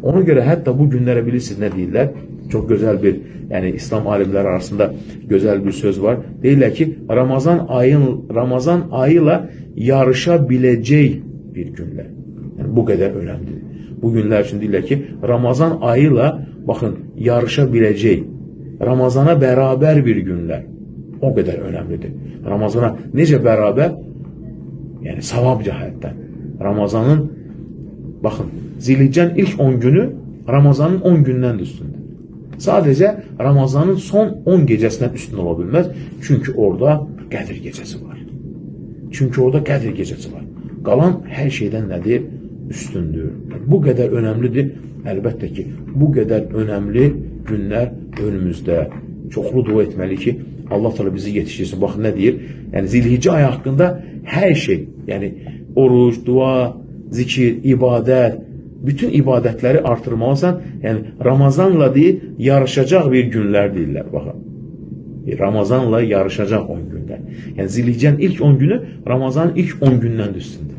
Ona göre hatta bu günlere bilirsiniz ne deyirlər? Çok güzel bir, yani İslam alimleri arasında güzel bir söz var. Deyirlər ki Ramazan ayıyla yarışabileceği bir günler. Yani bu kadar önemlidir. Bu günler için deyirlər ki Ramazan ayıyla bakın yarışabileceği, Ramazana beraber bir günler. O kadar önemlidir. Ramazana nece beraber? Yani savab cəhətdən. Ramazanın, bakın, Zilhicce'nin ilk 10 günü Ramazanın 10 gündən üstündür. Sadece Ramazanın son 10 gecesinden üstün olabilmez. Çünkü orada Qədir gecesi var. Çünkü orada Qədir gecesi var. Qalan her şeyden nedir? Üstündür. Bu kadar önemlidir. Elbette ki bu kadar önemli günler önümüzde. Çoxlu dua etmeli ki Allah Teala bizi yetiştirsin. Bakın ne deyir? Yani Zilhicce ayı hakkında her şey, yani oruç, dua, zikir, ibadet, bütün ibadetleri artırmalısan, yani Ramazanla değil yarışacak bir günler değiller. Bakın. Ramazanla yarışacak 10 günler. Yani Zilhicce'nin ilk 10 günü Ramazanın ilk 10 gündən üstündür.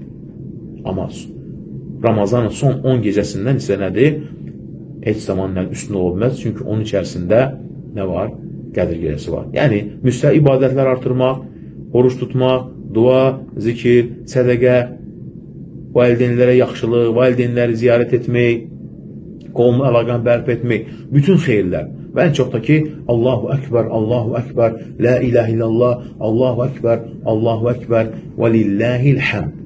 Ama Ramazanın son 10 gecesinden ise nedir? Heç zamanla üstünde olmaz. Çünkü onun içerisinde ne var? Qədir gecesi var. Yani müstəh ibadetler artırmaq, oruç tutmaq, dua, zikir, sədəqə, valideynlərə yaxşılıq, valideynləri ziyarət etmək, qolunu əlaqəni bərpa etmək, bütün xeyirlər. Və en çok da ki Allahu Ekber, Allahu Ekber, La ilahe illallah, Allahu Ekber, Allahu Ekber, ve lillahil hamd.